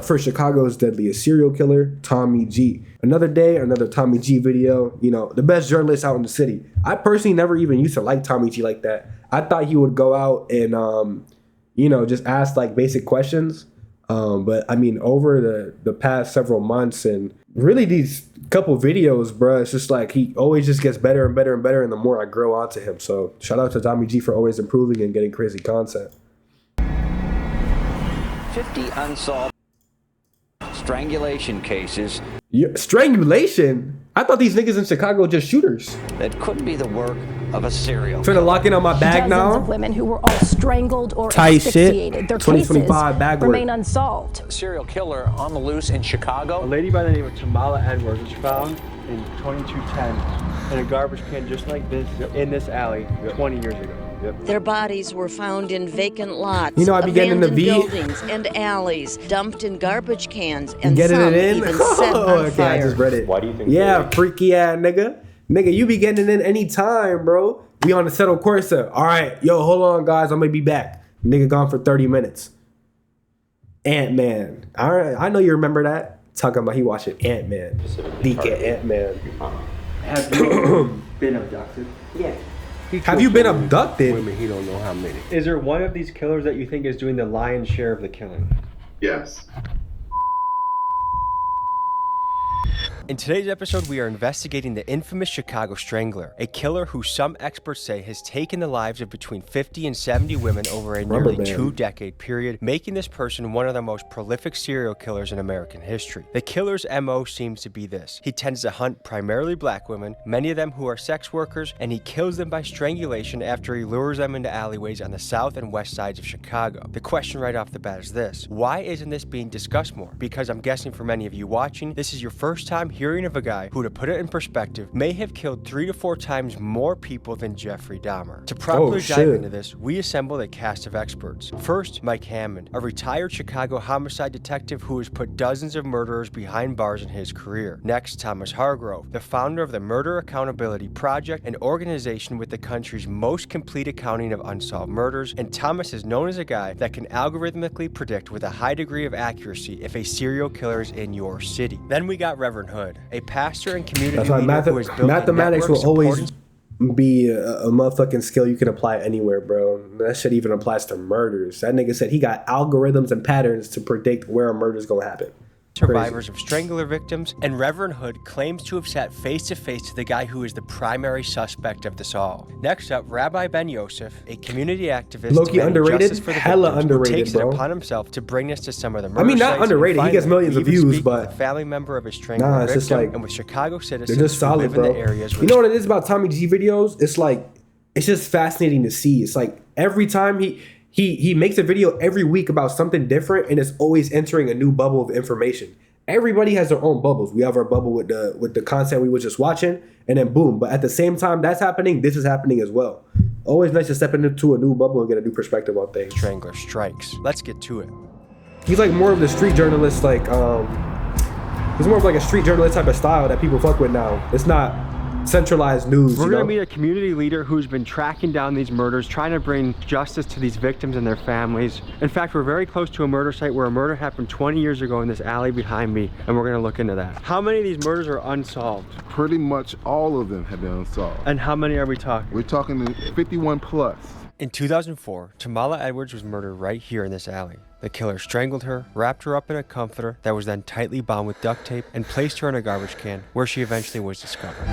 for Chicago's deadliest serial killer, Tommy G. Another day, another Tommy G video. You know, the best journalist out in the city. I personally never even used to like Tommy G like that. I thought he would go out and, you know, just ask like basic questions. But I mean, over the past several months and really these couple videos, bruh, it's just like he always just gets better and better and better. And the more I grow onto him. So shout out to Tommy G for always improving and getting crazy content. 50 unsolved strangulation cases. Strangulation? I thought these niggas in Chicago just shooters. That could be the work of a serial killer. Trying to lock in on my bag now. Dozens of women who were all strangled or asphyxiated. Their cases remain unsolved. A serial killer on the loose in Chicago. A lady by the name of Tamala Edwards was found in 2210 in a garbage can just like this in this alley 20 years ago. Their bodies were found in vacant lots, you know, I be getting in the V. buildings and alleys, dumped in garbage cans, and getting some it in? even set on fire. I just read it. Why do you think? Yeah, freaky ass nigga. Nigga, you be getting it in any time, bro. We on the Settle Corsa. All right, yo, hold on, guys. I'm gonna be back. Nigga gone for 30 minutes. Ant-Man. All right, I know you remember that. Talking about he watching Ant-Man. Leak at Ant-Man. Have you been abducted? Yeah. Have you been abducted? Women, he don't know how many. Is there one of these killers that you think is doing the lion's share of the killing? Yes. In today's episode, we are investigating the infamous Chicago Strangler, a killer who some experts say has taken the lives of between 50 and 70 women over a nearly 2-decade period, making this person one of the most prolific serial killers in American history. The killer's MO seems to be this. He tends to hunt primarily black women, many of them who are sex workers, and he kills them by strangulation after he lures them into alleyways on the south and west sides of Chicago. The question right off the bat is this: why isn't this being discussed more? Because I'm guessing for many of you watching, this is your first time hearing of a guy who, to put it in perspective, may have killed 3 to 4 times more people than Jeffrey Dahmer. To properly dive into this, we assembled a cast of experts. First, Mike Hammond, a retired Chicago homicide detective who has put dozens of murderers behind bars in his career. Next, Thomas Hargrove, the founder of the Murder Accountability Project, an organization with the country's most complete accounting of unsolved murders. And Thomas is known as a guy that can algorithmically predict with a high degree of accuracy if a serial killer is in your city. Then we got Reverend Hood, a pastor and community leader who has built mathematics will always be a motherfucking skill you can apply anywhere, bro. That shit even applies to murders. That nigga said he got algorithms and patterns to predict where a murder's gonna happen. Survivors of strangler victims, and Reverend Hood claims to have sat face-to-face to the guy who is the primary suspect of this all. Next up, Rabbi Ben Yosef, a community activist, low-key underrated, for the hella victims, underrated, who takes bro. it upon himself to bring this to some of the murder I mean, not sites. underrated. He gets millions of views, but a family member of his strangler it's just victim, like, and with Chicago citizens they're just solid, who live bro. in the areas. You know what it is about Tommy G videos? It's like, it's just fascinating to see. It's like every time he makes a video every week about something different, and it's always entering a new bubble of information. Everybody has their own bubbles. We have our bubble with the content we were just watching, and then boom. But at the same time that's happening, this is happening as well. Always nice to step into a new bubble and get a new perspective on things. Strangler strikes. Let's get to it. He's like more of the street journalist, like he's more of like a street journalist type of style that people fuck with now. It's not centralized news. We're gonna meet a community leader who's been tracking down these murders, trying to bring justice to these victims and their families. In fact, we're very close to a murder site where a murder happened 20 years ago in this alley behind me, and we're gonna look into that. How many of these murders are unsolved? Pretty much all of them have been unsolved. And how many are we talking? We're talking 51 plus. In 2004, Tamala Edwards was murdered right here in this alley. The killer strangled her, wrapped her up in a comforter that was then tightly bound with duct tape, and placed her in a garbage can, where she eventually was discovered.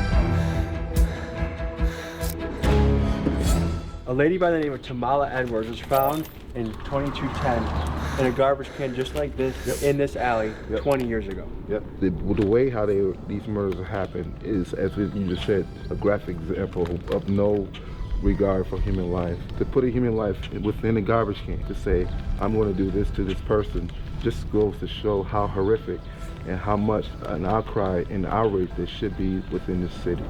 A lady by the name of Tamala Edwards was found in 2210 in a garbage can just like this in this alley 20 years ago. Yep. The way how these murders happen is, as you just said, a graphic example of no regard for human life. To put a human life within a garbage can, to say, I'm going to do this to this person, just goes to show how horrific and how much an outcry and outrage there should be within this city.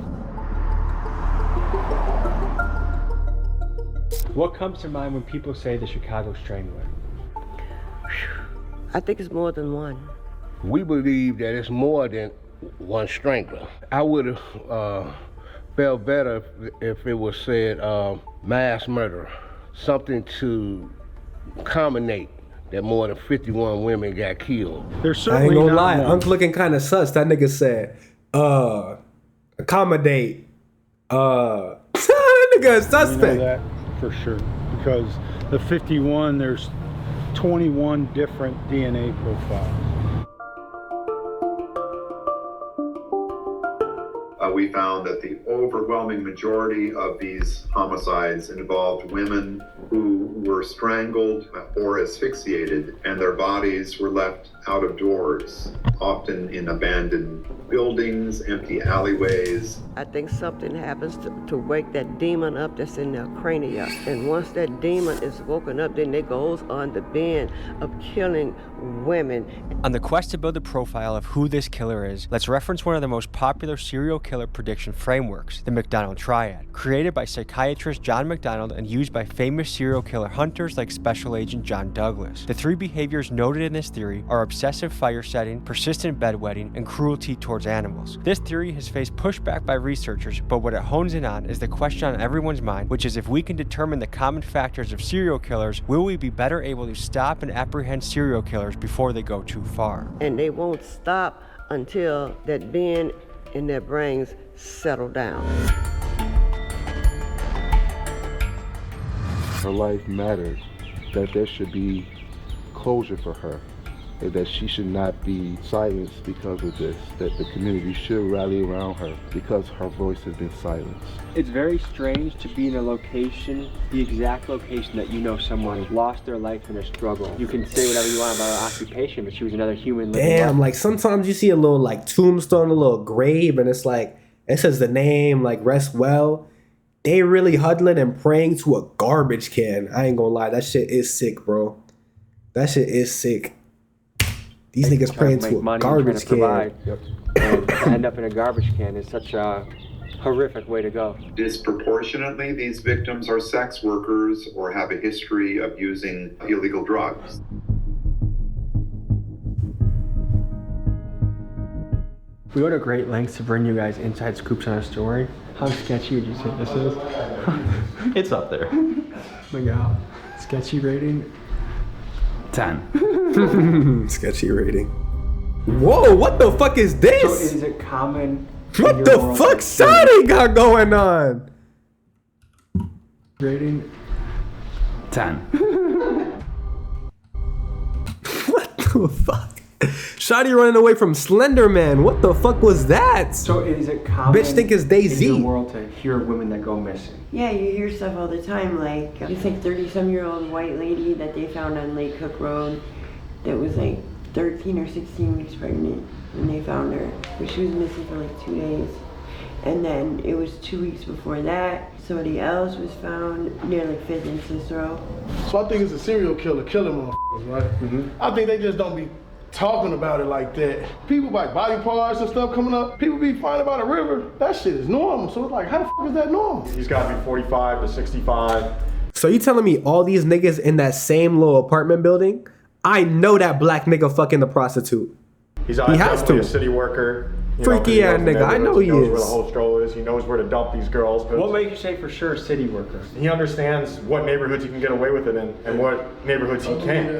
What comes to mind when people say the Chicago Strangler? I think it's more than one. We believe that it's more than one strangler. I would have felt better if it was said mass murder, something to culminate that more than 51 women got killed. There's I certainly ain't gonna not lie, more. Unc looking kind of sus. That nigga said, accommodate. That nigga is We know suspect. that for sure, because the 51, there's 21 different DNA profiles. We found that the overwhelming majority of these homicides involved women who were strangled or asphyxiated, and their bodies were left out of doors, often in abandoned buildings, empty alleyways. I think something happens to wake that demon up that's in their cranium. And once that demon is woken up, then it goes on the bend of killing women. On the quest to build a profile of who this killer is, let's reference one of the most popular serial killer prediction frameworks, the McDonald Triad, created by psychiatrist John McDonald and used by famous serial killer hunters like Special Agent John Douglas. The three behaviors noted in this theory are obsessive fire setting, persistent bedwetting, and cruelty towards animals. This theory has faced pushback by researchers, but what it hones in on is the question on everyone's mind, which is if we can determine the common factors of serial killers, will we be better able to stop and apprehend serial killers before they go too far? And they won't stop until that bend in their brains settle down. Her life mattered, that there should be closure for her, and that she should not be silenced because of this, that the community should rally around her because her voice has been silenced. It's very strange to be in a location, the exact location that you know someone lost their life in a struggle. You can say whatever you want about her occupation, but she was another human living Damn, life. like sometimes you see a little like tombstone, a little grave, and it's like, it says the name, like rest well. They really huddling and praying to a garbage can. I ain't gonna lie, that shit is sick, bro. That shit is sick. These niggas praying to a garbage can. And to end up in a garbage can is such a horrific way to go. Disproportionately, these victims are sex workers or have a history of using illegal drugs. We go to great lengths to bring you guys inside scoops on our story. How sketchy would you say this is? It's up there. Oh my god. Sketchy rating? 10. Sketchy rating. Whoa, what the fuck is this? So is it common? What the fuck Saudi got going on? Rating? 10. What the fuck? Shotty running away from Slender Man. What the fuck was that? So is it common Bitch think it's DayZ. in your world to hear women that go missing? Yeah, you hear stuff all the time, like this like 30-some-year-old white lady that they found on Lake Cook Road that was like 13 or 16 weeks pregnant when they found her, but she was missing for like 2 days. And then it was 2 weeks before that, somebody else was found near like 5th and Cicero. So I think it's a serial killer killing motherfuckers, right? I think they just don't be talking about it like that. People like body parts and stuff coming up, people be finding about a river. That shit is normal. So it's like, how the fuck is that normal? He's got to be 45 to 65. So you telling me all these niggas in that same little apartment building? I know that black nigga fucking the prostitute. He's He has definitely to. a city worker. Freaky ass nigga, I know he knows is. where the whole stroll is. He knows where to dump these girls. What makes you say for sure city worker? He understands what neighborhoods he can get away with it in and what neighborhoods he can't.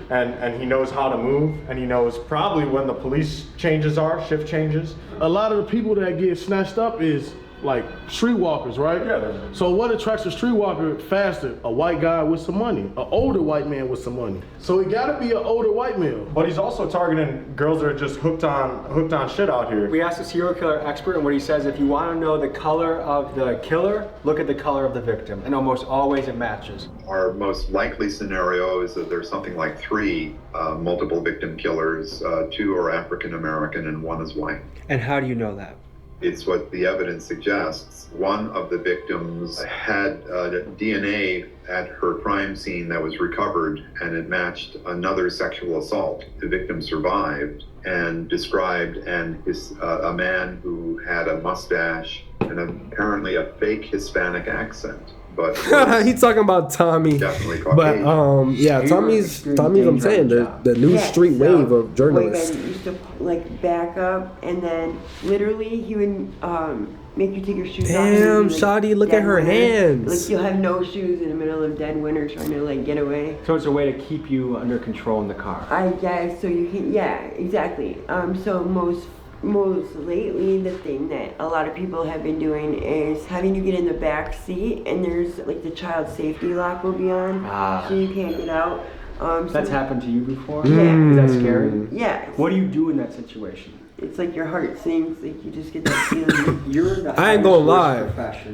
And he knows how to move, and he knows probably when the police changes are, shift changes. A lot of the people that get snatched up is like streetwalkers, right? Yeah. So what attracts a streetwalker faster? A white guy with some money, an older white man with some money. So it gotta be an older white male. But he's also targeting girls that are just hooked on shit out here. We asked a serial killer expert, and what he says, if you want to know the color of the killer, look at the color of the victim, and almost always it matches. Our most likely scenario is that there's something like 3 multiple victim killers. 2 are African American and 1 is white. And how do you know that? It's what the evidence suggests. One of the victims had DNA at her crime scene that was recovered, and it matched another sexual assault. The victim survived and described a man who had a mustache and apparently a fake Hispanic accent. But He's talking about Tommy. Definitely But Caucasian. yeah, Tommy's I'm saying the new street wave of journalists. White men used to like back up, and then literally he would make you take your shoes off. Damn, Shawty, look at her hands. Like you'll have no shoes in the middle of dead winter trying to like get away. So it's a way to keep you under control in the car. I guess, so you can, yeah, exactly. So most lately, the thing that a lot of people have been doing is having you get in the back seat, and there's like the child safety lock will be on, so you can't get out. That's happened to you before? Yeah. Is that scary? Yeah. What do you do in that situation? It's like your heart sinks, like you just get that feeling. You're the I ain't gonna lie. profession.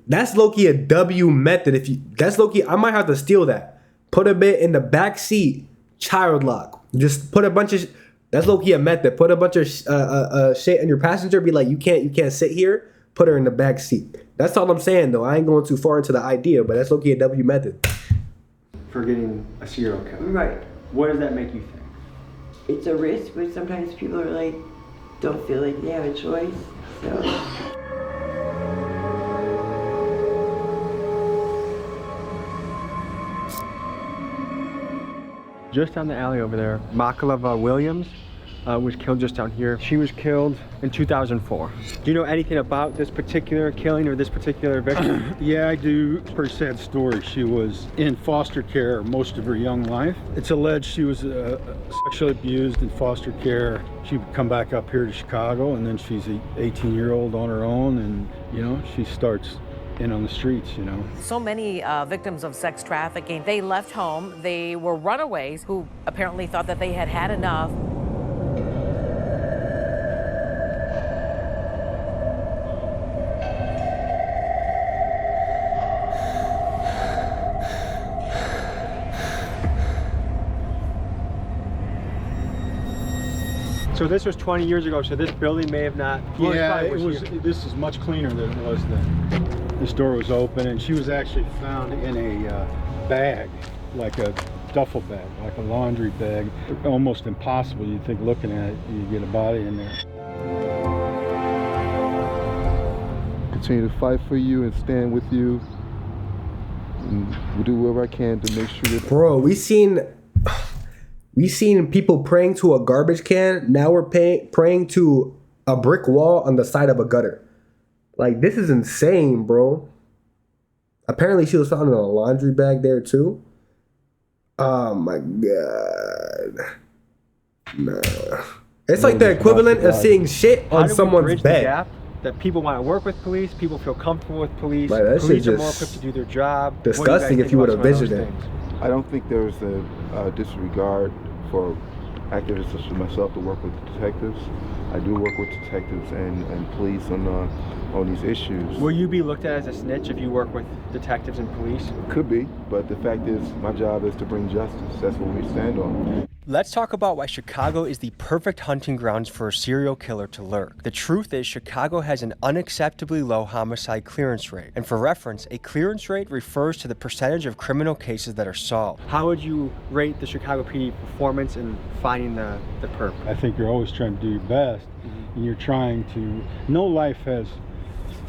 That's low-key a W method. That's low-key, I might have to steal that. Put a bit in the back seat, child lock. Just put a bunch of, that's low-key a method. Put a bunch of shit in your passenger, be like, you can't sit here. Put her in the back seat. That's all I'm saying though. I ain't going too far into the idea, but that's low-key a W method. For getting a serial killer. Right. What does that make you think? It's a risk, but sometimes people are like, don't feel like they have a choice, so. Just down the alley over there, Makaleva Williams was killed just down here. She was killed in 2004. Do you know anything about this particular killing or this particular victim? Yeah, I do. Pretty sad story. She was in foster care most of her young life. It's alleged she was sexually abused in foster care. She would come back up here to Chicago, and then she's an 18-year-old on her own, and you know, she starts in on the streets, you know. So many victims of sex trafficking, they left home. They were runaways who apparently thought that they had had enough. So this was 20 years ago, so this building may have not... Yeah, this is much cleaner than it was then. This door was open, and she was actually found in a bag, like a duffel bag, like a laundry bag. Almost impossible, you'd think, looking at it, you get a body in there. Continue to fight for you and stand with you. And we'll do whatever I can to make sure that... Bro, we seen people praying to a garbage can. Now we're praying to a brick wall on the side of a gutter. Like, this is insane, bro. Apparently, she was found in a laundry bag there, too. Oh, my God. Nah. It's like the equivalent of seeing shit on someone's bed. The gap that people want to work with police, people feel comfortable with police, like, police are more equipped to do their job. Disgusting if you would have visited. I don't think there's a disregard for activists such as myself to work with detectives. I do work with detectives and police on these issues. Will you be looked at as a snitch if you work with detectives and police? Could be, but the fact is, my job is to bring justice. That's what we stand on. Let's talk about why Chicago is the perfect hunting grounds for a serial killer to lurk. The truth is, Chicago has an unacceptably low homicide clearance rate. And for reference, a clearance rate refers to the percentage of criminal cases that are solved. How would you rate the Chicago PD performance in finding the perp? I think you're always trying to do your best, and you're trying to, no life has,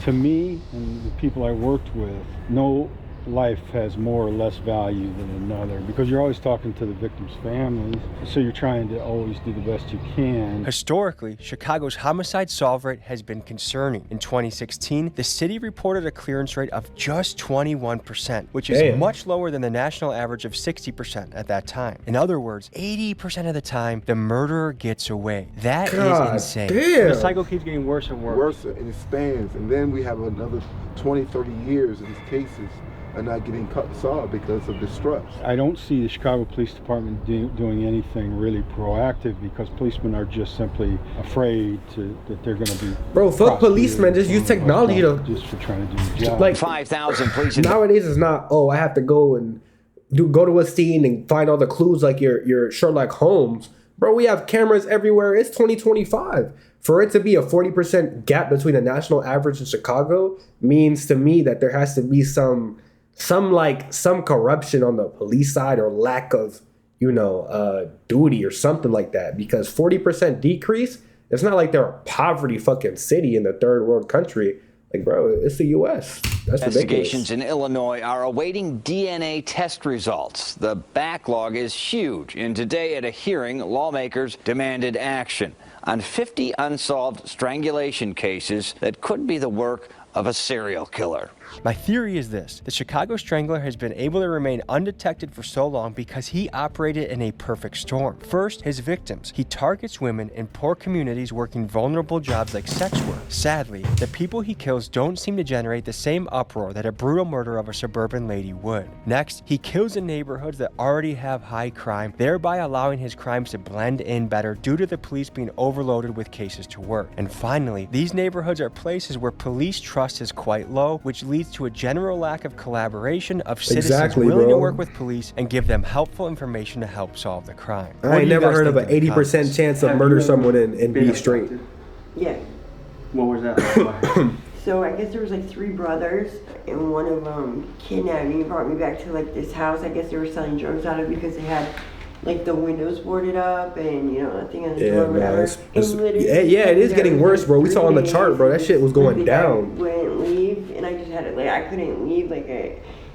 to me and the people I worked with, no life has more or less value than another, because you're always talking to the victims' families, so you're trying to always do the best you can. Historically, Chicago's homicide solve rate has been concerning. In 2016, the city reported a clearance rate of just 21%, which is much lower than the national average of 60% at that time. In other words, 80% of the time, the murderer gets away. That is insane. The cycle keeps getting worse and worse. Worse, and it spans, and then we have another 20, 30 years in these cases are not getting solved because of distrust. I don't see the Chicago Police Department doing anything really proactive, because policemen are just simply afraid that they're going to be. Bro, fuck policemen. Just use technology just for trying to do the job. Like 5,000 police. Nowadays, it's not. Oh, I have to go and go to a scene and find all the clues like your Sherlock Holmes. Bro, we have cameras everywhere. It's 2025. For it to be a 40% gap between the national average and Chicago means to me that there has to be some corruption on the police side, or lack of, duty or something like that. Because 40% decrease, it's not like they're a poverty fucking city in the third world country. Like, bro, it's the U.S. That's Investigations ridiculous. in Illinois are awaiting DNA test results. The backlog is huge, and today at a hearing, lawmakers demanded action. on 50 unsolved strangulation cases that could be the work of a serial killer. My theory is this: the Chicago Strangler has been able to remain undetected for so long because he operated in a perfect storm. First, his victims. He targets women in poor communities working vulnerable jobs like sex work. Sadly, the people he kills don't seem to generate the same uproar that a brutal murder of a suburban lady would. Next, he kills in neighborhoods that already have high crime, thereby allowing his crimes to blend in better due to the police being overloaded with cases to work. And finally, these neighborhoods are places where police trust is quite low, which leads to a general lack of collaboration of citizens willing to work with police and give them helpful information to help solve the crime. I ain't never heard of an 80% chance of murder someone and be straight. Yeah. What was that? So I guess there was like 3 brothers, and one of them kidnapped me and brought me back to like this house. I guess they were selling drugs out of it because they had like the windows boarded up and, you know, nothing on the door or whatever. It is getting worse, bro. We saw on the chart, bro. That shit was going down. I wouldn't leave, and I just had it, like, I couldn't leave. Like,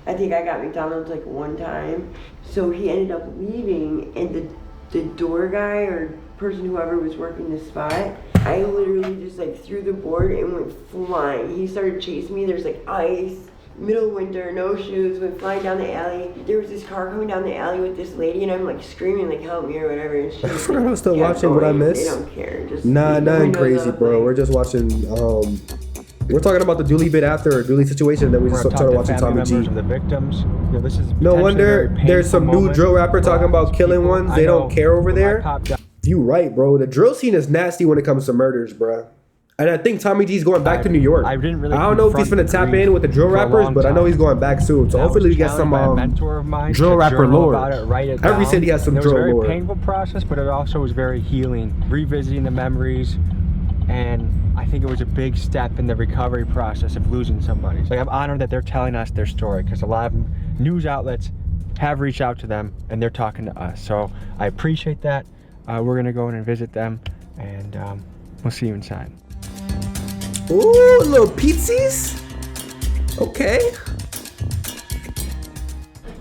I think I got McDonald's like one time. So he ended up leaving, and the door guy or person, whoever was working the spot, I literally just like threw the board and went flying. He started chasing me. There's like ice. Middle of winter, no shoes, went flying down the alley. There was this car coming down the alley with this lady, and I'm like screaming, like, help me or whatever. And she's like, I'm still watching what I missed. They don't care. Just nothing crazy, bro. We're just watching. We're talking about the Dooley bit after, or Dooley situation, that we just started watching Tommy G. The victims. You know, this is no wonder there's some new drill rapper talking about killing ones. They don't care over there. You right, bro. The drill scene is nasty when it comes to murders, bro. And I think Tommy G's going back to New York. I don't know if he's gonna tap in with the drill rappers, but I know he's going back soon. So hopefully we get some drill rapper lore. Every city has some drill lore. It was a very painful process, but it also was very healing. Revisiting the memories, and I think it was a big step in the recovery process of losing somebody. So I'm honored that they're telling us their story, because a lot of news outlets have reached out to them and they're talking to us. So I appreciate that. We're gonna go in and visit them, and we'll see you inside. Ooh, little pizzas. Okay.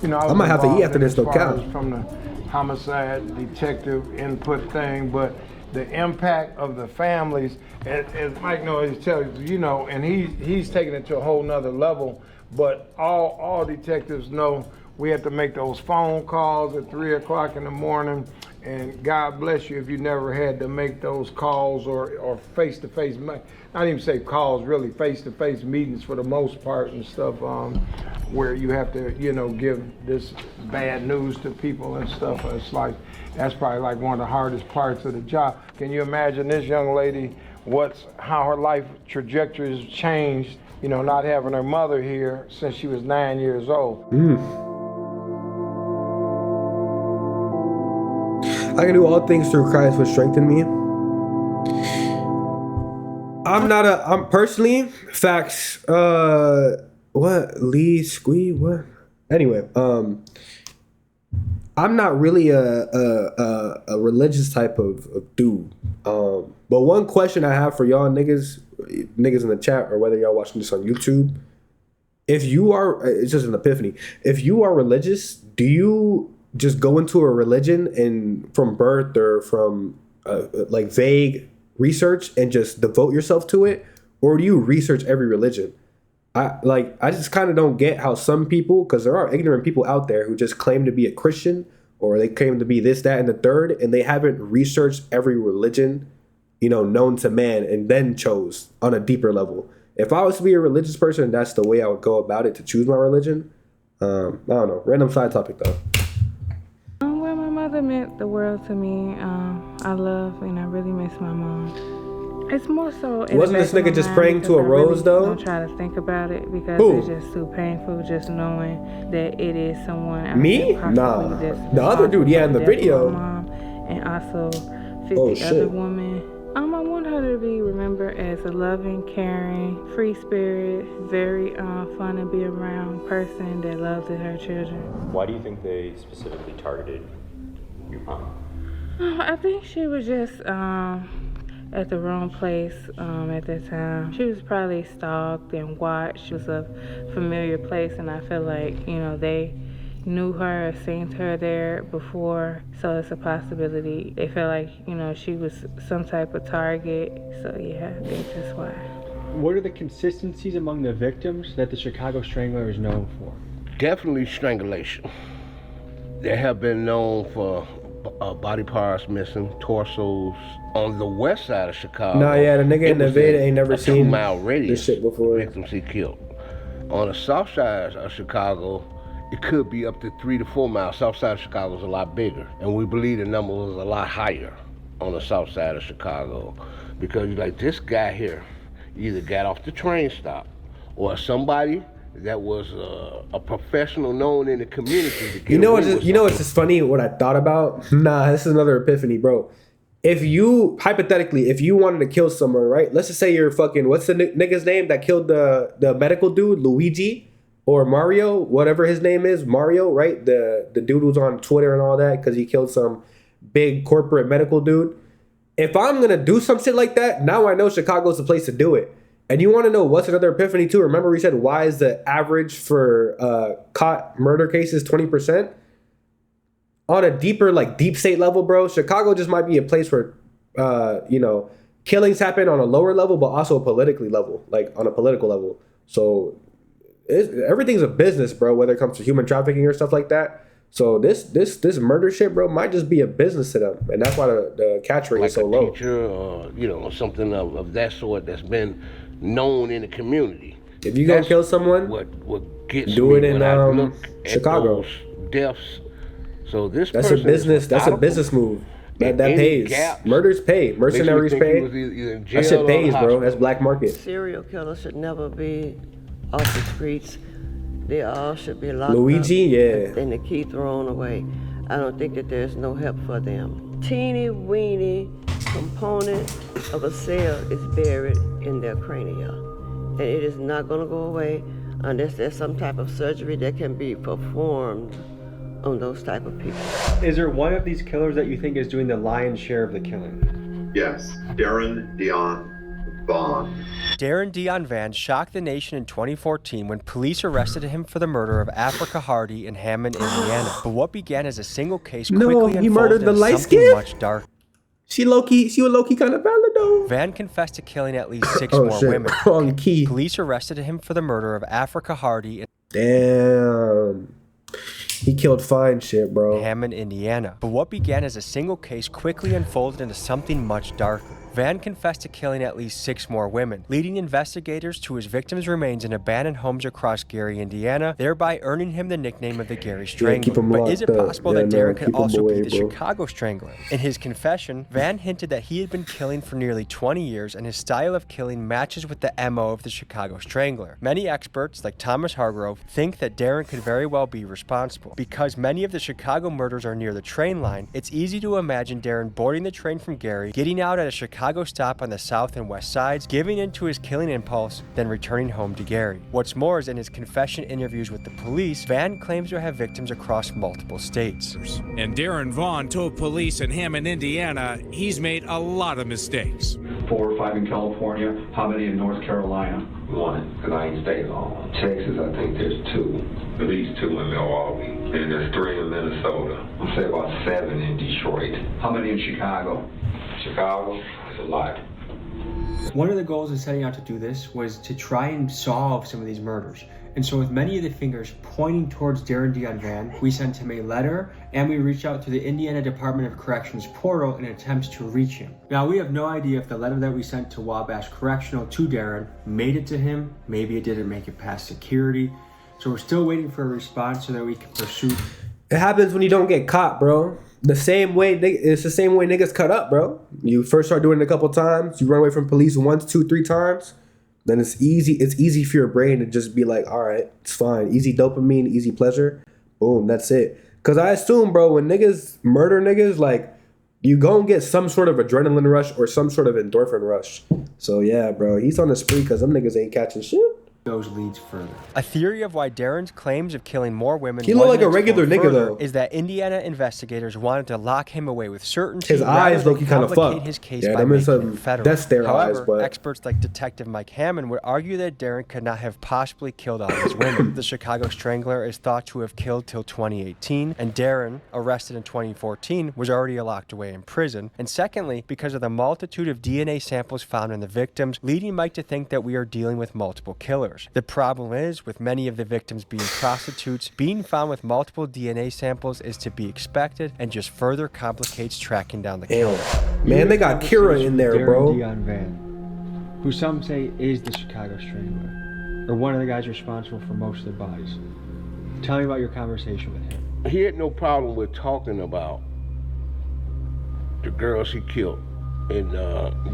You know, I might have to eat after this, no cap. From the homicide detective input thing, but the impact of the families, as Mike knows, he tells you, know, and he's taking it to a whole nother level. But all detectives know we have to make those phone calls at 3 o'clock in the morning. And God bless you if you never had to make those calls or face-to-face, not even say calls, really face-to-face meetings for the most part and stuff, where you have to, you know, give this bad news to people and stuff. It's like, that's probably like one of the hardest parts of the job. Can you imagine this young lady, how her life trajectory has changed, you know, not having her mother here since she was 9 years old. I can do all things through Christ which strengthen me. I'm personally, facts, what, Lee, Squee, what? Anyway, I'm not really a religious type of dude. But one question I have for y'all niggas in the chat, or whether y'all watching this on YouTube, if you are, it's just an epiphany. If you are religious, do you just go into a religion and from birth, or from like vague research and just devote yourself to it? Or do you research every religion? I just kind of don't get how some people, because there are ignorant people out there who just claim to be a Christian, or they claim to be this, that, and the third, and they haven't researched every religion, you know, known to man, and then chose on a deeper level. If I was to be a religious person, that's the way I would go about it to choose my religion. I don't know. Random side topic though. Well, my mother meant the world to me. I love and I really miss my mom. It's more so. Wasn't this nigga just praying to a rose though? I don't try to think about it because it's just too painful just knowing that it is someone. Me? Nah. The other dude, yeah, in the video. Mom, and also 50 other women. I want her to be remembered as a loving, caring, free spirit, very fun to be around person that loves her children. Why do you think they specifically targeted your mom? I think she was just at the wrong place at that time. She was probably stalked and watched. It was a familiar place, and I feel like, you know, they knew her or seen her there before, so it's a possibility. They feel like, you know, she was some type of target, so yeah, I think that's why. What are the consistencies among the victims that the Chicago Strangler is known for? Definitely strangulation. They have been known for body parts missing, torsos. On the west side of Chicago. Nah, yeah, the nigga in the vid ain't never seen 2 mile radius this shit before. Victims he killed. On the south side of Chicago, it could be up to 3 to 4 miles. South side of Chicago is a lot bigger, and we believe the number was a lot higher on the south side of Chicago, because you're like, this guy here either got off the train stop or somebody that was a professional known in the community. To you know what's just funny? What I thought about? Nah, this is another epiphany, bro. If you, hypothetically, if you wanted to kill someone, right? Let's just say you're fucking, what's the nigga's name that killed the medical dude? Luigi or Mario, whatever his name is, Mario, right? The dude who's on Twitter and all that because he killed some big corporate medical dude. If I'm going to do some shit like that, now I know Chicago's the place to do it. And you want to know what's another epiphany too? Remember we said, why is the average for caught murder cases 20%? On a deeper, like deep state level, bro, Chicago just might be a place where, you know, killings happen on a lower level, but also politically level, like on a political level. So everything's a business, bro, whether it comes to human trafficking or stuff like that. So this murder shit, bro, might just be a business to them. And that's why the catch rate is so low. Like a teacher or, you know, something of that sort that's been known in the community. If you gonna kill someone, what gets do me it in when I look Chicago. at those deaths. So that's a business. That's a business move. That pays. Murders pay. Mercenaries pay. That shit pays, bro. That's black market. Serial killers should never be off the streets. They all should be locked Luigi, up. yeah. And the key thrown away. I don't think that there's no help for them. Teeny weeny component of a cell is buried in their crania, and it is not going to go away unless there's some type of surgery that can be performed on those type of people. Is there one of these killers that you think is doing the lion's share of the killing? Yes, Darren Deon Vann. Darren Deon Vann shocked the nation in 2014 when police arrested him for the murder of Africa Hardy in Hammond, Indiana. But what began as a single case quickly he murdered the light skin. Much darker. She was low-key kind of valid though. Vann confessed to killing at least 6 more women. Wrong key. Police arrested him for the murder of Africa Hardy. Damn. He killed fine shit, bro. Hammond, Indiana. But what began as a single case quickly unfolded into something much darker. Vann confessed to killing at least 6 more women, leading investigators to his victims' remains in abandoned homes across Gary, Indiana, thereby earning him the nickname of the Gary Strangler. But is it possible that Darren could also be the Chicago Strangler? In his confession, Vann hinted that he had been killing for nearly 20 years and his style of killing matches with the MO of the Chicago Strangler. Many experts, like Thomas Hargrove, think that Darren could very well be responsible. Because many of the Chicago murders are near the train line, it's easy to imagine Darren boarding the train from Gary, getting out at a Chicago stop on the south and west sides, giving in to his killing impulse, then returning home to Gary. What's more is in his confession interviews with the police, Vann claims to have victims across multiple states. And Darren Vann told police in Hammond, Indiana, he's made a lot of mistakes. 4 or 5 in California. How many in North Carolina? 1, because I ain't stayed long. Texas, I think there's 2. At least 2 in Milwaukee. And there's 3 in Minnesota. I'll say about 7 in Detroit. How many in Chicago? Chicago is a lot. One of the goals in setting out to do this was to try and solve some of these murders. And so with many of the fingers pointing towards Darren Deon Vann, we sent him a letter and we reached out to the Indiana Department of Corrections portal in attempts to reach him. Now we have no idea if the letter that we sent to Wabash Correctional to Darren made it to him. Maybe it didn't make it past security. So we're still waiting for a response so that we can pursue. It happens when you don't get caught, bro. It's the same way niggas cut up, bro. You first start doing it a couple times, you run away from police 1, 2, 3 times, then it's easy for your brain to just be like, all right, it's fine. Easy dopamine, easy pleasure. Boom, that's it. Cause I assume, bro, when niggas murder niggas, like you gon' get some sort of adrenaline rush or some sort of endorphin rush. So yeah, bro, he's on the spree cause them niggas ain't catching shit. goes leads further. A theory of why Darren's claims of killing more women he looked like a regular nigga though. Is that Indiana investigators wanted to lock him away with certainty. His eyes look kind of fucked. His case yeah, by them is making some him federal. death stare eyes, However, but experts like Detective Mike Hammond would argue that Darren could not have possibly killed all these women. The Chicago Strangler is thought to have killed till 2018, and Darren, arrested in 2014, was already locked away in prison. And secondly, because of the multitude of DNA samples found in the victims, leading Mike to think that we are dealing with multiple killers. The problem is, with many of the victims being prostitutes, being found with multiple DNA samples is to be expected and just further complicates tracking down the killer. Man, they got Kira in there, bro. Darren Deon Vann, who some say is the Chicago Strangler, or one of the guys responsible for most of the bodies. Tell me about your conversation with him. He had no problem with talking about the girls he killed in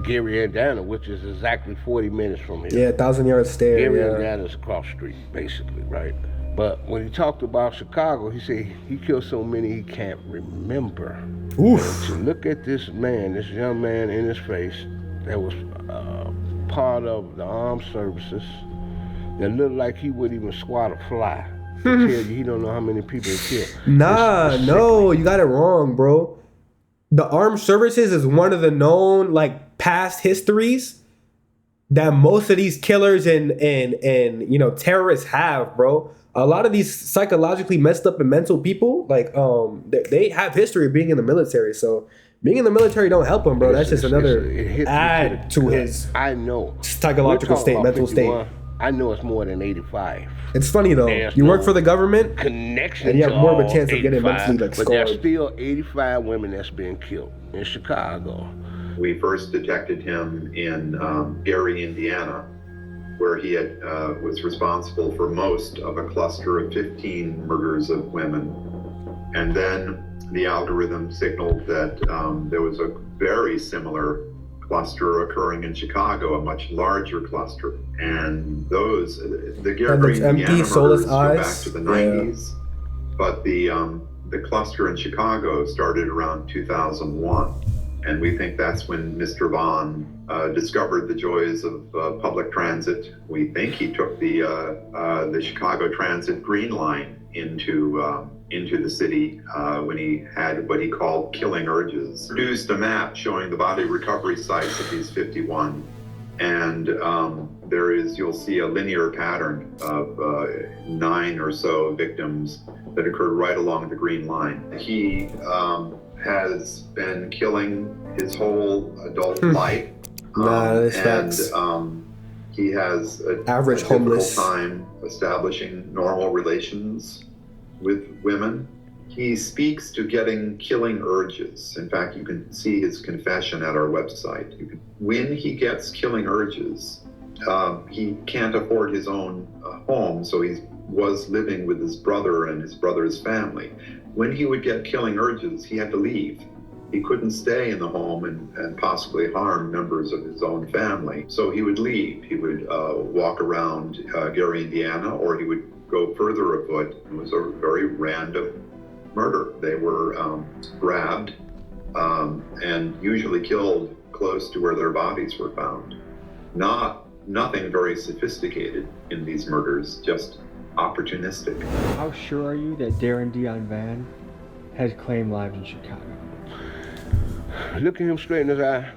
Gary, Indiana, which is exactly 40 minutes from here. Yeah, 1,000-yard stare. Gary, yeah. Indiana is across the street, basically, right? But when he talked about Chicago, he said he killed so many he can't remember. Oof. And to look at this man, this young man in his face that was part of the armed services, that looked like he would even swat a fly. To tell you he don't know how many people he killed. Nah, no, you got it wrong, bro. The armed services is one of the known like past histories that most of these killers and you know terrorists have, bro. A lot of these psychologically messed up and mental people, like they have history of being in the military. So being in the military don't help them, bro. That's just another add to his psychological state, mental state. I know it's more than 85. It's funny though. You work for the government, connection and you have to more of a chance of 85, getting mentally like but there's scarred. still 85 women that's been killed in Chicago. We first detected him in Gary, Indiana, where he had was responsible for most of a cluster of 15 murders of women. And then the algorithm signaled that there was a very similar cluster occurring in Chicago, a much larger cluster. And those, the Gary, Indiana murders go back to the 90s, but the cluster in Chicago started around 2001. And we think that's when Mr. Vann discovered the joys of public transit. We think he took the Chicago Transit Green Line into the city when he had what he called killing urges. Produced a map showing the body recovery sites of these 51. And you'll see a linear pattern of 9 or so victims that occurred right along the Green Line. He has been killing his whole adult life. He has a average homeless time establishing normal relations with women. He speaks to getting killing urges. In fact, you can see his confession at our website. When he gets killing urges, he can't afford his own home, so he was living with his brother and his brother's family. When he would get killing urges, he had to leave. He couldn't stay in the home and possibly harm members of his own family. So he would leave. He would walk around Gary, Indiana, or he would go further afoot. It was a very random murder. They were grabbed and usually killed close to where their bodies were found. Nothing very sophisticated in these murders, just opportunistic. How sure are you that Darren Deon Vann has claimed lives in Chicago? Look at him straight in his eye.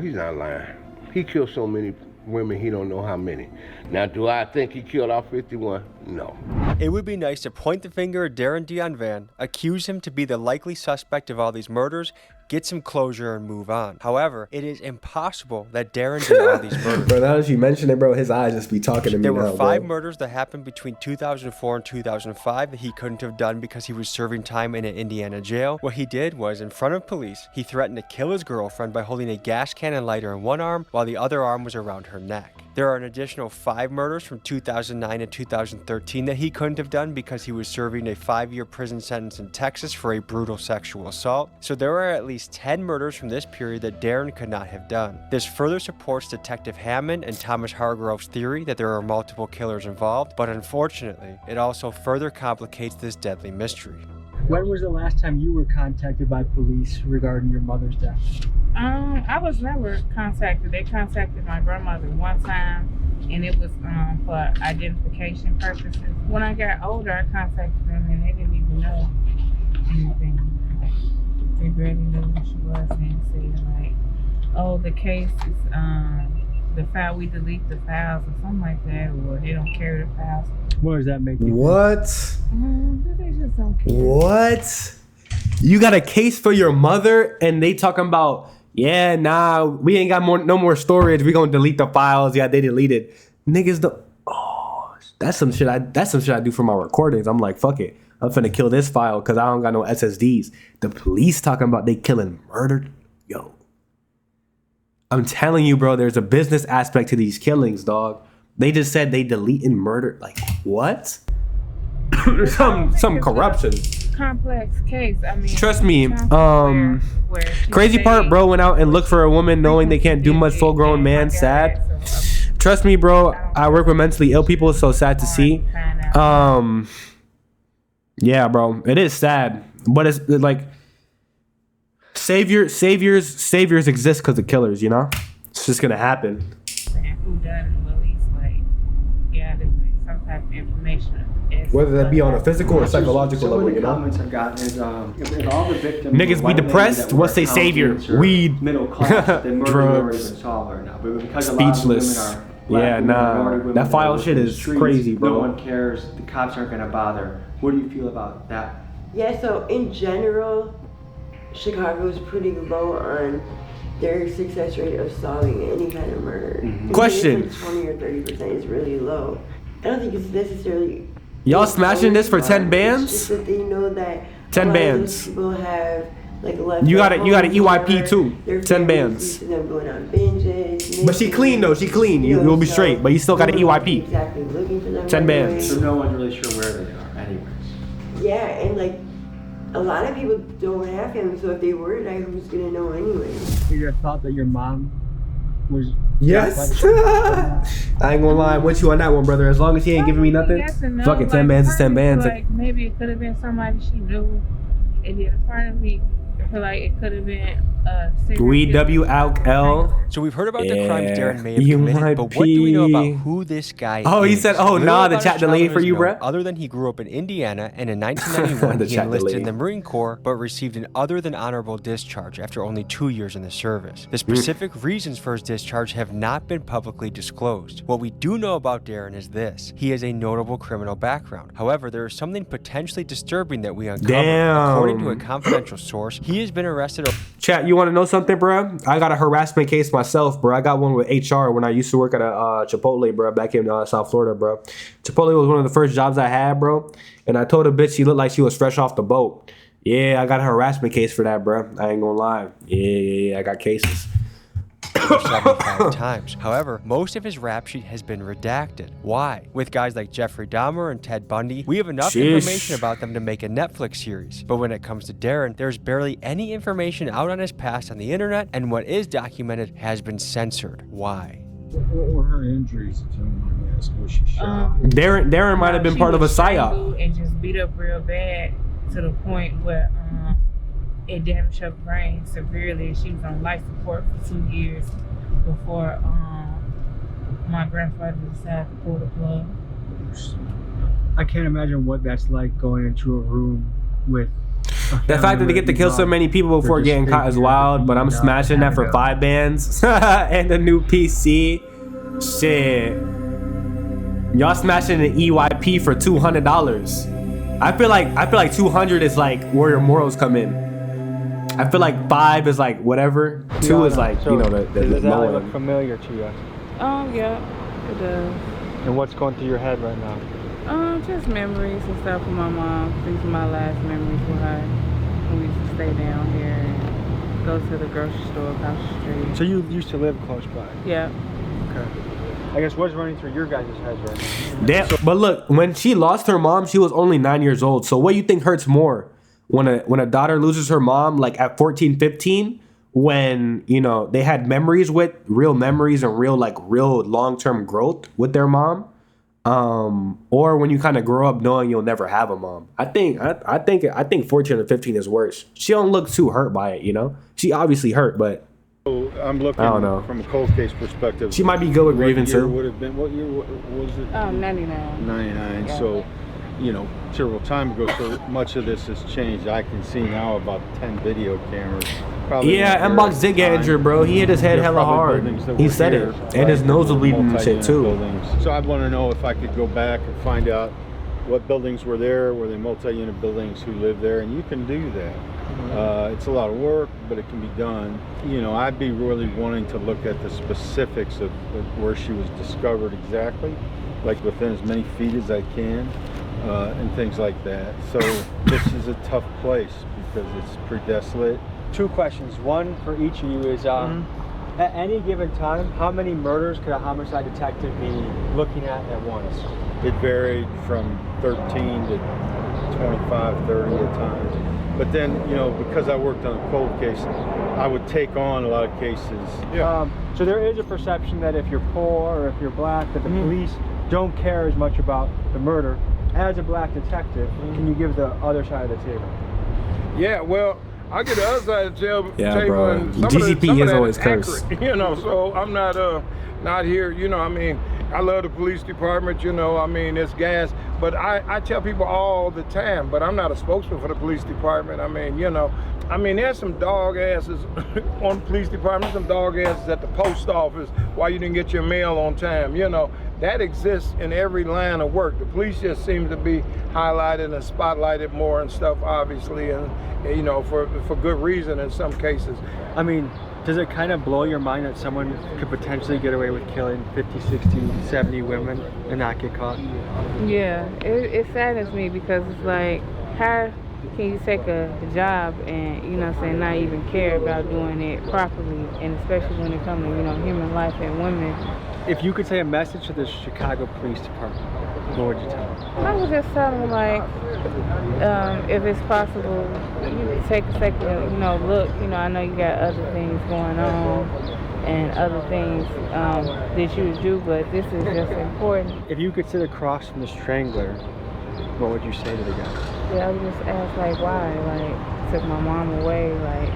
He's not lying. He killed so many women, he don't know how many. Now, do I think he killed all 51? No. It would be nice to point the finger at Darren Deon Vann, accuse him to be the likely suspect of all these murders, get some closure, and move on. However, it is impossible that Darren did all these murders. Bro, now that you mention it, bro, his eyes just be talking to me. There were now, 5 bro. murders that happened between 2004 and 2005 that he couldn't have done because he was serving time in an Indiana jail. What he did was, in front of police, he threatened to kill his girlfriend by holding a gas can and lighter in one arm while the other arm was around her neck. There are an additional 5 murders from 2009 and 2013 that he couldn't have done because he was serving a 5-year prison sentence in Texas for a brutal sexual assault. So there are at least 10 murders from this period that Darren could not have done. This further supports Detective Hammond and Thomas Hargrove's theory that there are multiple killers involved, but unfortunately, it also further complicates this deadly mystery. When was the last time you were contacted by police regarding your mother's death? I was never contacted. They contacted my grandmother one time, and it was for identification purposes. When I got older, I contacted them, and they didn't even know anything. They barely knew who she was, and said like, "Oh, the case is the file. We delete the files or something like that, or they don't carry the files." What does that make you What? They just don't care. What? You got a case for your mother, and they talking about, yeah, nah, we ain't got no more storage. We gonna delete the files. Yeah, they deleted. Niggas don't. Oh, that's some shit. I do for my recordings. I'm like, fuck it. I'm finna kill this file because I don't got no SSDs. The police talking about they killing murdered. Yo, I'm telling you, bro. There's a business aspect to these killings, dog. They just said they delete and murder. Like what? some corruption. Complex case. I mean, Trust me. Crazy part, bro, went out and looked for a woman knowing they can't do much. Full grown man, sad. Trust me, bro. I work with mentally ill people. It's so sad to see. Yeah, bro. It is sad, but it's like saviors exist because of killers. You know, it's just gonna happen. Who done it? At least like gather like some type of information. Whether that be on a physical or psychological level, you know. Comments I've gotten is if all the victims niggas be depressed. What's they savior? Weed, middle class, then murder already been drugs, solved right now. But because speechless. A lot of women are black Yeah, women, nah. minority women That file work shit in the is streets, crazy, bro. No one cares. The cops aren't gonna bother. What do you feel about that? Yeah, so in general, Chicago is pretty low on their success rate of solving any kind of murder. Question. It's like 20 or 30% is really low. I don't think it's necessarily. Y'all smashing this for 10 It's bands? just that they know that 10 a lot of bands. those people have like left. You got at an EYP home, too. their 10 families bands. used to them going on binges. But she clean though. She clean. You'll be straight. But you still got an EYP. Exactly. Looking for them. 10 right away. bands. So no one's really sure where they are, anyways. Yeah, and like a lot of people don't have him, so if they were to die, who's gonna know anyway? You ever thought that your mom was? Yes. I ain't gonna lie. I'm with you on that one, brother. As long as he ain't giving me nothing, Yes and no, fucking 10 like, bands is 10 bands. Like maybe it could have been somebody she knew, and then a part of me feel like it could have been We WLL. So we've heard about the crimes Darren may have You committed, might but what do we know be- about who this guy Oh, is? he said, oh, Little nah, the about chat his delayed for childhood you, is known, bruh? Other than he grew up in Indiana and in 1991 The he chat enlisted in delayed. the Marine Corps but received an other than honorable discharge after only 2 years in the service. Hmm. The specific reasons for his discharge have not been publicly disclosed. What we do know about Darren is this: he has a notable criminal background. However, there is something potentially disturbing that we uncovered. Damn. According to a confidential source, he has been arrested. Chat, you want to know something, bro? I got a harassment case myself, bro. I got one with HR when I used to work at a Chipotle, bro, back in South Florida, bro. Chipotle was one of the first jobs I had, bro. And I told a bitch she looked like she was fresh off the boat. Yeah, I got a harassment case for that, bro. I ain't gonna lie. Yeah, I got cases. 75 times. However, most of his rap sheet has been redacted. Why? With guys like Jeffrey Dahmer and Ted Bundy, we have enough Sheesh. information about them to make a Netflix series. But when it comes to Darren, there's barely any information out on his past on the internet, and what is documented has been censored. Why? What were her injuries? If you don't mind me asking, was she shot? Darren might have been She part of a was psyop. strangled and just beat up real bad to the point where it damaged her brain severely. She was on life support for 2 years before my grandfather decided to pull the plug. I can't imagine what that's like going into a room with. The fact that they get to kill so many people before getting caught is wild, but I'm smashing that for 5 bands and a new PC. Shit. Y'all smashing an EYP for $200. I feel like 200 is like where your morals come in. I feel like 5 is like whatever. 2 is like, you know, the does that lower look one. familiar to you? Yeah, it does. And what's going through your head right now? Just memories and stuff with my mom. These are my last memories with her. When we used to stay down here and go to the grocery store across the street. So you used to live close by? Yeah. Okay. I guess what's running through your guys' heads right now? Damn, but look, when she lost her mom, she was only 9 years old. So what do you think hurts more? When a daughter loses her mom, like at 14, 15, when, you know, they had memories with real memories and real long-term growth with their mom, or when you kind of grow up knowing you'll never have a mom. I think 14 or 15 is worse. She don't look too hurt by it, you know. She obviously hurt, but So I'm looking I don't know. from a cold case perspective. She might be good with grieving too. Would have been, what year was it? 99. 99. Yeah. So, you know, several time ago. So much of this has changed. I can see now about 10 video cameras. Probably Yeah, M-Box did get injured, bro. He hit his head hella hard. He said it. And his nose was bleeding and shit too. Buildings. So I want to know if I could go back and find out what buildings were there, were they multi-unit buildings, who lived there, and you can do that. It's a lot of work, but it can be done. You know, I'd be really wanting to look at the specifics of where she was discovered exactly, like within as many feet as I can, and things like that. So this is a tough place because it's pretty desolate. 2 questions. One for each of you is, at any given time, how many murders could a homicide detective be looking at once? It varied from 13 to 25, 30 at times. But then, you know, because I worked on a cold case, I would take on a lot of cases. So there is a perception that if you're poor or if you're black, that the police don't care as much about the murder. As a black detective, can you give the other side of the table? Yeah, well, I get the other side of the table. Yeah, bro. And some GCP of is that always cursed. accurate, you know, so I'm not here, you know, I mean, I love the police department, you know, I mean, it's gas, but I tell people all the time, but I'm not a spokesman for the police department. I mean, you know, there's some dog asses on the police department, some dog asses at the post office why you didn't get your mail on time, you know. That exists in every line of work. The police just seem to be highlighted and spotlighted more and stuff, obviously, and, you know, for good reason in some cases. I mean, does it kind of blow your mind that someone could potentially get away with killing 50, 60, 70 women and not get caught? Yeah, it saddens me because it's like, how can you take a job and, you know what I'm saying, not even care about doing it properly, and especially when it comes to, you know, human life and women. If you could say a message to the Chicago Police Department, what would you tell them? I would just tell them, like, if it's possible, you take a second, you know, look, you know, I know you got other things going on and other things that you would do, but this is just important. If you could sit across from the strangler, what would you say to the guy? Yeah, I would just ask, like, why? Like, took my mom away, like,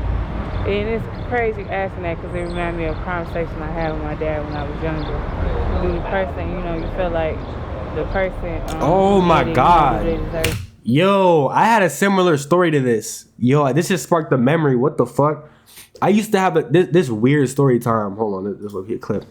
and it's crazy asking that because it reminds me of a conversation I had with my dad when I was younger. The person, you know, you feel like the person. Oh my God. Yo, I had a similar story to this. Yo, this just sparked a memory. What the fuck? I used to have this weird story time. Hold on, this will be a clip.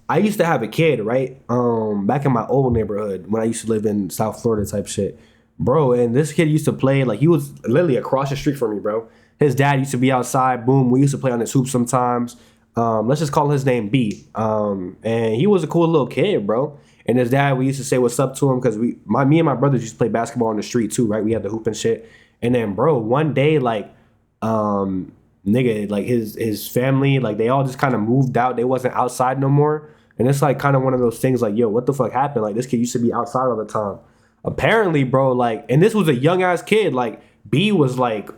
I used to have a kid, right? Back in my old neighborhood when I used to live in South Florida type shit. Bro, and this kid used to play, like, he was literally across the street from me, bro. His dad used to be outside. Boom, we used to play on his hoop sometimes. Let's just call his name B. And he was a cool little kid, bro. And his dad, we used to say what's up to him because me and my brothers used to play basketball on the street too, right? We had the hoop and shit. And then, bro, one day, like, nigga, like his family, like, they all just kind of moved out. They wasn't outside no more. And it's like kind of one of those things like, yo, what the fuck happened? Like, this kid used to be outside all the time. Apparently, bro, like, and this was a young ass kid. Like, B was like,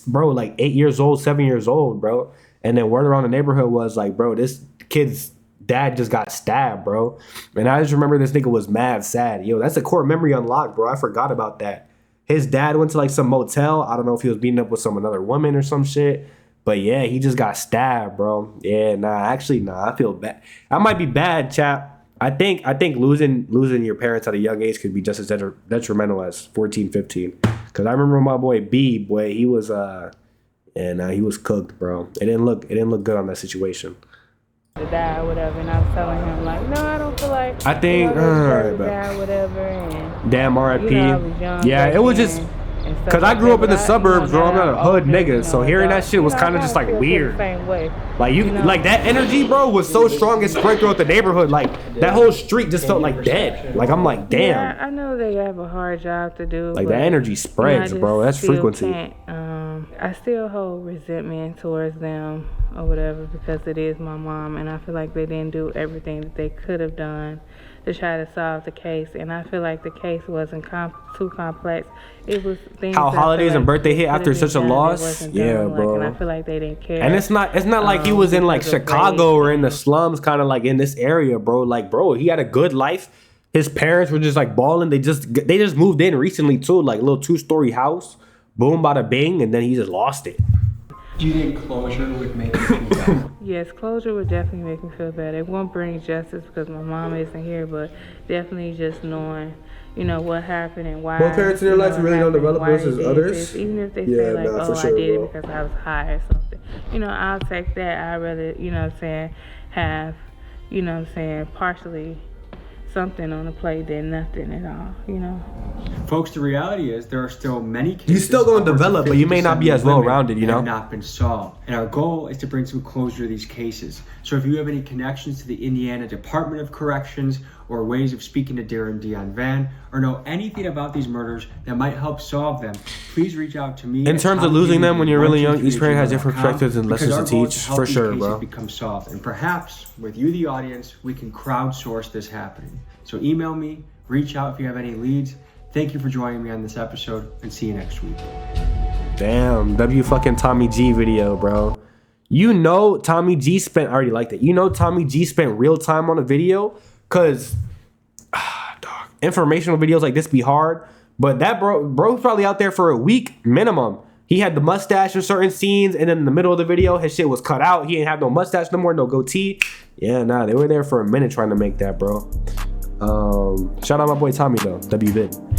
bro, like 8 years old, 7 years old, bro. And then word around the neighborhood was like, bro, this kid's dad just got stabbed, bro. And I just remember this nigga was mad sad. Yo, that's a core memory unlocked, bro. I forgot about that. His dad went to like some motel. I don't know if he was beating up with another woman or some shit. But yeah, he just got stabbed, bro. Yeah, I feel bad. I might be bad, chap. I think losing your parents at a young age could be just as detrimental as 14, 15. Cause I remember my boy B, he was he was cooked, bro. It didn't look good on that situation. To die or whatever, and I was telling him like, no, I don't feel like. I think die, whatever. And, damn RIP. You know, I was young, yeah, it was just. Cause I grew up in the suburbs, bro. I'm not a hood nigga, so hearing that shit was kind of just like weird. Like like that energy, bro, was so strong it spread throughout the neighborhood. Like that whole street just felt like dead. Like I'm like, damn. Yeah, I know they have a hard job to do. Like that energy spreads, bro. That's frequency. I still hold resentment towards them or whatever because it is my mom, and I feel like they didn't do everything that they could have done to try to solve the case, and I feel like the case wasn't too complex. It was things how holidays and birthday hit after such a loss. Yeah, bro. And I feel like they didn't care. And it's not like he was in like Chicago or in the slums, kind of like in this area, bro. Like, bro, he had a good life. His parents were just like balling. They just moved in recently too, like a little 2-story house. Boom, bada bing, and then he just lost it. Do you think closure would make you feel better? Yes, closure would definitely make me feel better. It won't bring justice because my mom isn't here, but definitely just knowing, you know, what happened and why. Both parents in their life really don't develop versus others. This. Even if they say like, nah, oh, sure, I did bro. it because I was high or something. You know, I'll take that. I'd rather, you know what I'm saying, have, you know what I'm saying, partially something on the plate than nothing at all, you know. Folks, the reality is there are still many cases. You still going to develop, but you may not be as well rounded, you know. Have not been solved, and our goal is to bring some closure to these cases. So if you have any connections to the Indiana Department of Corrections or ways of speaking to Darren Deon Vann, or know anything about these murders that might help solve them, please reach out to me. In terms of losing them when you're really young, each parent has different perspectives and lessons to teach, for sure, bro. Become solved, and perhaps with you, the audience, we can crowdsource this happening. So email me, reach out if you have any leads. Thank you for joining me on this episode, and see you next week. Damn, fucking Tommy G video, bro. You know Tommy G spent, I already liked it. You know Tommy G spent real time on a video, cause dog, informational videos like this be hard. But that bro's probably out there for a week minimum. He had the mustache in certain scenes, and then in the middle of the video, his shit was cut out. He didn't have no mustache no more, no goatee. Yeah, nah, they were there for a minute trying to make that, bro. Shout out my boy Tommy though, W-Vid.